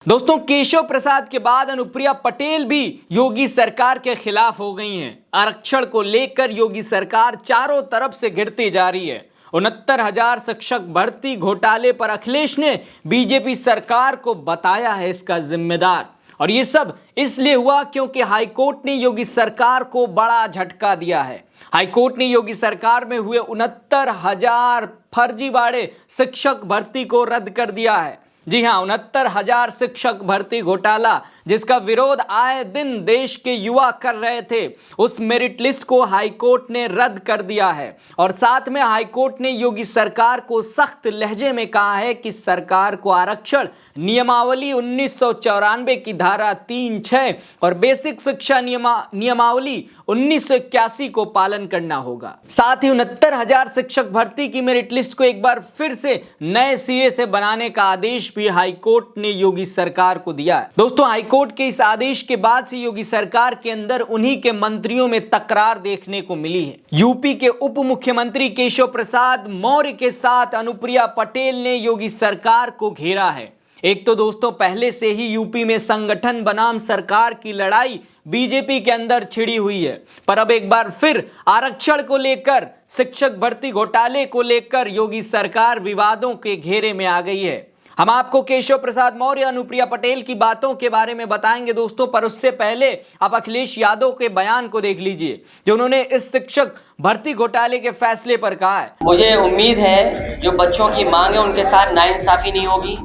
दोस्तों, केशव प्रसाद के बाद अनुप्रिया पटेल भी योगी सरकार के खिलाफ हो गई हैं। आरक्षण को लेकर योगी सरकार चारों तरफ से घिरती जा रही है। 69,000 शिक्षक भर्ती घोटाले पर अखिलेश ने बीजेपी सरकार को बताया है इसका जिम्मेदार। और ये सब इसलिए हुआ क्योंकि हाईकोर्ट ने योगी सरकार को बड़ा झटका दिया है। हाईकोर्ट ने योगी सरकार में हुए 69,000 फर्जीवाड़े शिक्षक भर्ती को रद्द कर दिया है। जी हां, 69,000 शिक्षक भर्ती घोटाला जिसका विरोध आए दिन देश के युवा कर रहे थे, उस मेरिट लिस्ट को हाईकोर्ट ने रद्द कर दिया है। और साथ में हाईकोर्ट ने योगी सरकार को सख्त लहजे में कहा है कि सरकार को आरक्षण नियमावली 1994 की धारा 3(6) और बेसिक शिक्षा नियमावली 1981 को पालन करना होगा। साथ ही 69,000 शिक्षक भर्ती की मेरिट लिस्ट को एक बार फिर से नए सिरे से बनाने का आदेश भी हाईकोर्ट ने योगी सरकार को दिया है। दोस्तों, हाईकोर्ट के इस आदेश के बाद से योगी सरकार के अंदर उन्हीं के मंत्रियों में तकरार देखने को मिली है। यूपी के उप मुख्यमंत्री केशव प्रसाद मौर्य के साथ अनुप्रिया पटेल ने योगी सरकार को घेरा है। एक तो दोस्तों, पहले से ही यूपी में संगठन बनाम सरकार की लड़ाई बीजेपी के अंदर छिड़ी हुई है, पर अब एक बार फिर आरक्षण को लेकर, शिक्षक भर्ती घोटाले को लेकर योगी सरकार विवादों के घेरे में आ गई है। हम आपको केशव प्रसाद मौर्य, अनुप्रिया पटेल की बातों के बारे में बताएंगे दोस्तों, पर उससे पहले आप अखिलेश यादव के बयान को देख लीजिए जो उन्होंने इस शिक्षक भर्ती घोटाले के फैसले पर कहा है। मुझे उम्मीद है जो बच्चों की मांग है उनके साथ नाइंसाफी नहीं होगी,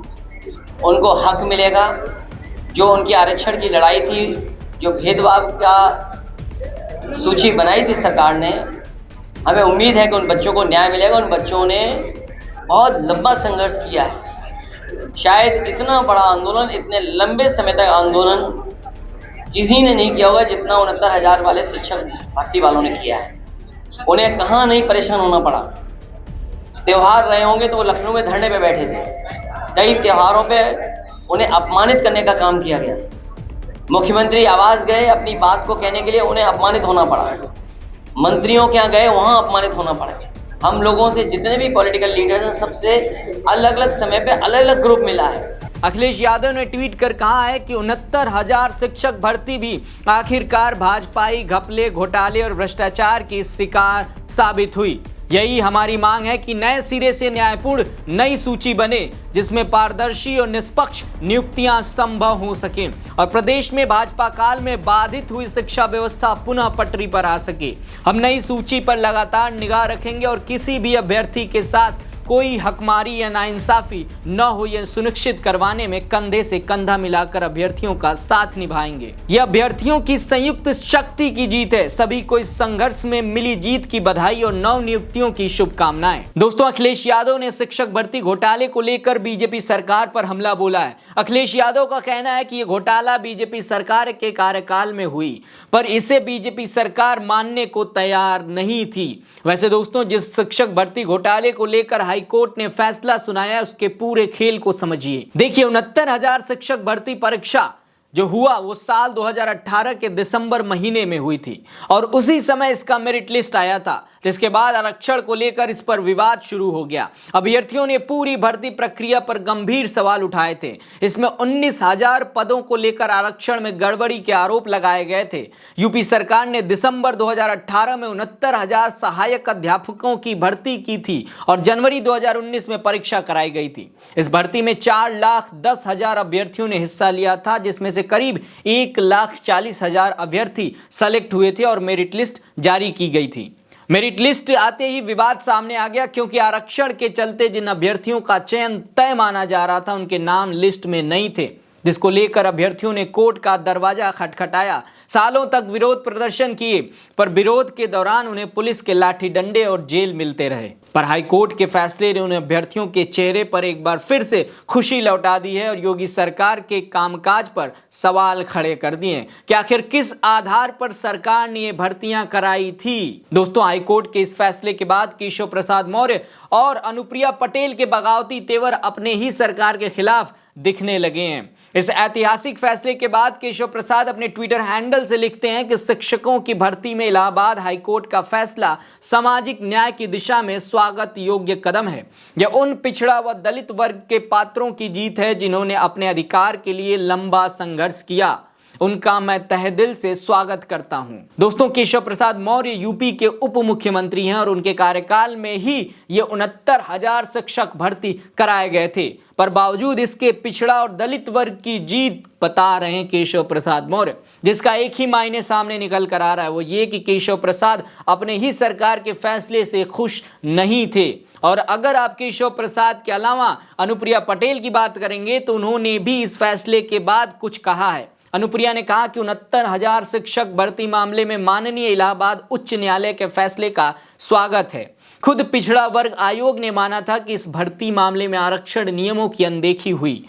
उनको हक मिलेगा। जो उनकी आरक्षण की लड़ाई थी, जो भेदभाव का सूची बनाई थी सरकार ने, हमें उम्मीद है कि उन बच्चों को न्याय मिलेगा। उन बच्चों ने बहुत लंबा संघर्ष किया है। शायद इतना बड़ा आंदोलन, इतने लंबे समय तक आंदोलन किसी ने नहीं किया होगा जितना 69,000 वाले शिक्षक भर्ती वालों ने किया है। उन्हें कहाँ नहीं परेशान होना पड़ा। त्योहार रहे होंगे तो वो लखनऊ में धरने पे बैठे थे। कई त्योहारों पे उन्हें अपमानित करने का काम किया गया। मुख्यमंत्री आवास गए अपनी बात को कहने के लिए, उन्हें अपमानित होना पड़ा। मंत्रियों के यहाँ गए, वहाँ अपमानित होना पड़ा। हम लोगों से जितने भी पॉलिटिकल लीडर्स हैं, सबसे अलग अलग समय पे अलग अलग ग्रुप मिला है। अखिलेश यादव ने ट्वीट कर कहा है कि 69,000 शिक्षक भर्ती भी आखिरकार भाजपाई घपले, घोटाले और भ्रष्टाचार की शिकार साबित हुई। यही हमारी मांग है कि नए सिरे से न्यायपूर्ण नई सूची बने जिसमें पारदर्शी और निष्पक्ष नियुक्तियां संभव हो सकें और प्रदेश में भाजपा काल में बाधित हुई शिक्षा व्यवस्था पुनः पटरी पर आ सके। हम नई सूची पर लगातार निगाह रखेंगे और किसी भी अभ्यर्थी के साथ कोई हकमारी या नाइंसाफी न हो, यह सुनिश्चित करवाने में कंधे से कंधा मिलाकर अभ्यर्थियों का साथ निभाएंगे। यह अभ्यर्थियों की संयुक्त शक्ति की जीत है। सभी को इस संघर्ष में मिली जीत की बधाई और नव नियुक्तियों की शुभकामनाएं। दोस्तों, अखिलेश यादव ने शिक्षक भर्ती घोटाले को लेकर बीजेपी सरकार पर हमला बोला है। अखिलेश यादव का कहना है कि यह घोटाला बीजेपी सरकार के कार्यकाल में हुई, पर इसे बीजेपी सरकार मानने को तैयार नहीं थी। वैसे दोस्तों, जिस शिक्षक भर्ती घोटाले को लेकर हाईकोर्ट ने फैसला सुनाया, उसके पूरे खेल को समझिए। देखिए, 69,000 शिक्षक भर्ती परीक्षा जो हुआ वो साल 2018 के दिसंबर महीने में हुई थी और उसी समय इसका मेरिट लिस्ट आया था, जिसके बाद आरक्षण को लेकर इस पर विवाद शुरू हो गया। अभ्यर्थियों ने पूरी भर्ती प्रक्रिया पर गंभीर सवाल उठाए थे। इसमें 19,000 पदों को लेकर आरक्षण में गड़बड़ी के आरोप लगाए गए थे। यूपी सरकार ने दिसंबर 2018 में 69,000 सहायक अध्यापकों की भर्ती की थी और जनवरी 2019 में परीक्षा कराई गई थी। इस भर्ती में 4,10,000 अभ्यर्थियों ने हिस्सा लिया था, जिसमें से करीब 1,40,000 अभ्यर्थी सेलेक्ट हुए थे और मेरिट लिस्ट जारी की गई थी। मेरिट लिस्ट आते ही विवाद सामने आ गया क्योंकि आरक्षण के चलते जिन अभ्यर्थियों का चयन तय माना जा रहा था, उनके नाम लिस्ट में नहीं थे, जिसको लेकर अभ्यर्थियों ने कोर्ट का दरवाजा खटखटाया। सालों तक विरोध प्रदर्शन किए, पर विरोध के दौरान उन्हें पुलिस के लाठी डंडे और जेल मिलते रहे। पर हाईकोर्ट के फैसले ने उन्हें अभ्यर्थियों के चेहरे पर एक बार फिर से खुशी लौटा दी है और योगी सरकार के कामकाज पर सवाल खड़े कर दिए कि आखिर किस आधार पर सरकार ने ये भर्तियां कराई थी। दोस्तों, हाईकोर्ट के इस फैसले के बाद केशव प्रसाद मौर्य और अनुप्रिया पटेल के बगावती तेवर अपने ही सरकार के खिलाफ दिखने लगे हैं। इस ऐतिहासिक फैसले के बाद केशव प्रसाद अपने ट्विटर हैंडल से लिखते हैं कि शिक्षकों की भर्ती में इलाहाबाद हाईकोर्ट का फैसला सामाजिक न्याय की दिशा में स्वागत योग्य कदम है। यह उन पिछड़ा व दलित वर्ग के पात्रों की जीत है जिन्होंने अपने अधिकार के लिए लंबा संघर्ष किया। उनका मैं तहे दिल से स्वागत करता हूं। दोस्तों, केशव प्रसाद मौर्य यूपी के उप मुख्यमंत्री हैं और उनके कार्यकाल में ही ये 69,000 शिक्षक भर्ती कराए गए थे। पर बावजूद इसके पिछड़ा और दलित वर्ग की जीत बता रहे हैं केशव प्रसाद मौर्य, जिसका एक ही मायने सामने निकल कर आ रहा है, वो ये कि केशव प्रसाद अपने ही सरकार के फैसले से खुश नहीं थे। और अगर आप केशव प्रसाद के अलावा अनुप्रिया पटेल की बात करेंगे तो उन्होंने भी इस फैसले के बाद कुछ कहा है। अनुप्रिया ने कहा कि 69,000 शिक्षक भर्ती मामले में माननीय इलाहाबाद उच्च न्यायालय के फैसले का स्वागत है। खुद पिछड़ा वर्ग आयोग ने माना था कि इस भर्ती मामले में आरक्षण नियमों की अनदेखी हुई।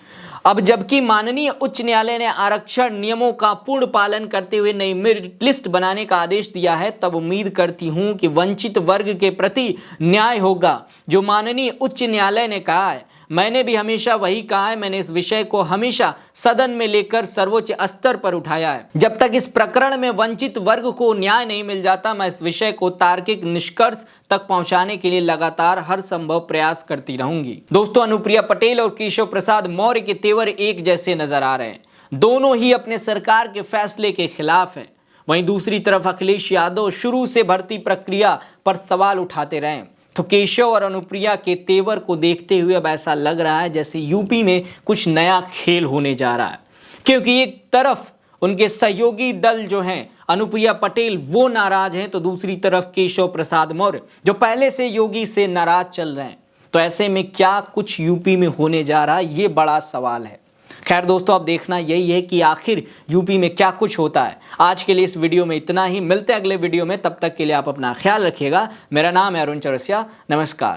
अब जबकि माननीय उच्च न्यायालय ने आरक्षण नियमों का पूर्ण पालन करते हुए नई मेरिट लिस्ट बनाने का आदेश दिया है, तब उम्मीद करती हूं कि वंचित वर्ग के प्रति न्याय होगा। जो माननीय उच्च न्यायालय ने कहा है, मैंने भी हमेशा वही कहा है। मैंने इस विषय को हमेशा सदन में लेकर सर्वोच्च स्तर पर उठाया है। जब तक इस प्रकरण में वंचित वर्ग को न्याय नहीं मिल जाता, मैं इस विषय को तार्किक निष्कर्ष तक पहुंचाने के लिए लगातार हर संभव प्रयास करती रहूंगी। दोस्तों, अनुप्रिया पटेल और केशव प्रसाद मौर्य के तेवर एक जैसे नजर आ रहे हैं। दोनों ही अपने सरकार के फैसले के खिलाफ हैं। वहीं दूसरी तरफ अखिलेश यादव शुरू से भर्ती प्रक्रिया पर सवाल उठाते रहे। तो केशव और अनुप्रिया के तेवर को देखते हुए अब ऐसा लग रहा है जैसे यूपी में कुछ नया खेल होने जा रहा है, क्योंकि एक तरफ उनके सहयोगी दल जो हैं अनुप्रिया पटेल वो नाराज हैं, तो दूसरी तरफ केशव प्रसाद मौर्य जो पहले से योगी से नाराज चल रहे हैं। तो ऐसे में क्या कुछ यूपी में होने जा रहा है, ये बड़ा सवाल है। खैर दोस्तों, अब देखना यही है कि आखिर यूपी में क्या कुछ होता है। आज के लिए इस वीडियो में इतना ही। मिलते हैं अगले वीडियो में, तब तक के लिए आप अपना ख्याल रखिएगा। मेरा नाम है अरुण चौरसिया। नमस्कार।